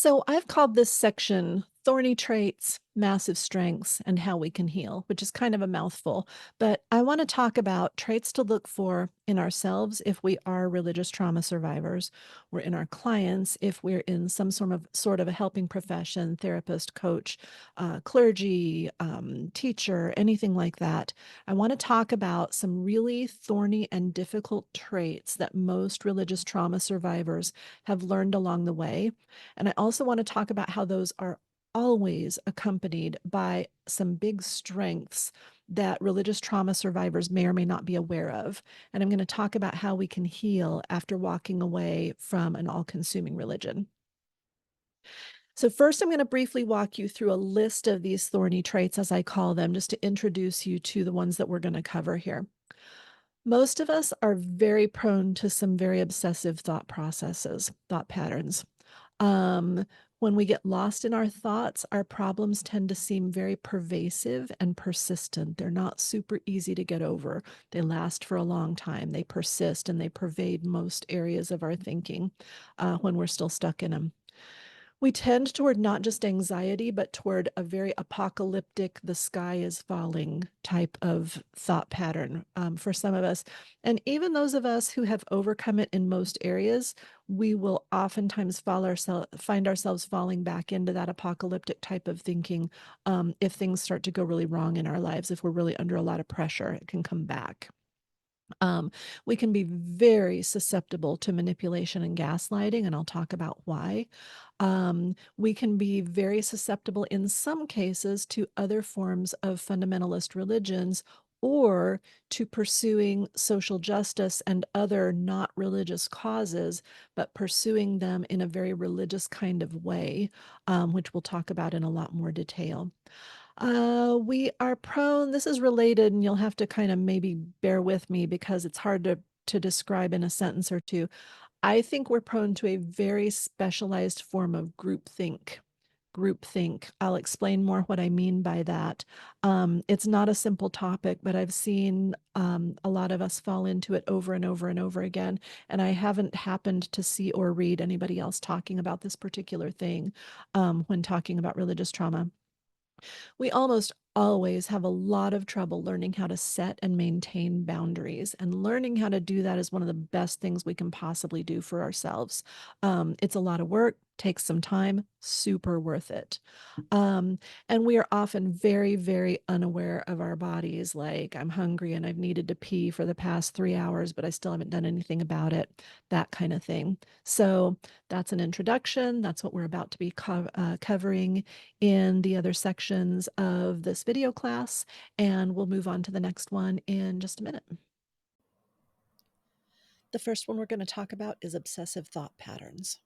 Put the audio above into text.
So I've called this section Thorny Traits, Massive Strengths, and How We Can Heal, which is kind of a mouthful. But I want to talk about traits to look for in ourselves if we are religious trauma survivors, or in our clients if we're in some sort of a helping profession, therapist, coach, clergy, teacher, anything like that. I want to talk about some really thorny and difficult traits that most religious trauma survivors have learned along the way. And I also want to talk about how those are always accompanied by some big strengths that religious trauma survivors may or may not be aware of. And I'm going to talk about how we can heal after walking away from an all consuming religion. So, first, I'm going to briefly walk you through a list of these thorny traits, as I call them, just to introduce you to the ones that we're going to cover here. Most of us are very prone to some very obsessive thought processes, thought patterns. Um, when we get lost in our thoughts, our problems tend to seem very pervasive and persistent. They're not super easy to get over. They last for a long time. They persist and they pervade most areas of our thinking when we're still stuck in them. We tend toward not just anxiety, but toward a very apocalyptic, the sky is falling type of thought pattern for some of us. And even those of us who have overcome it in most areas, we will oftentimes find ourselves falling back into that apocalyptic type of thinking if things start to go really wrong in our lives. If we're really under a lot of pressure, it can come back. Um, we can be very susceptible to manipulation and gaslighting, and I'll talk about why. We can be very susceptible in some cases to other forms of fundamentalist religions or to pursuing social justice and other not religious causes, but pursuing them in a very religious kind of way, which we'll talk about in a lot more detail. We are prone, this is related, and you'll have to kind of maybe bear with me because it's hard to describe in a sentence or two. I think we're prone to a very specialized form of groupthink. Groupthink. I'll explain more what I mean by that. It's not a simple topic, but I've seen a lot of us fall into it over and over and over again. And I haven't happened to see or read anybody else talking about this particular thing when talking about religious trauma. We almost always have a lot of trouble learning how to set and maintain boundaries, and learning how to do that is one of the best things we can possibly do for ourselves. It's a lot of work, takes some time, super worth it. Um, and we are often very, very unaware of our bodies. Like, I'm hungry and I've needed to pee for the past 3 hours, but I still haven't done anything about it, that kind of thing. So, that's an introduction. That's what we're about to be covering in the other sections of this video class. And we'll move on to the next one in just a minute. The first one we're going to talk about is obsessive thought patterns.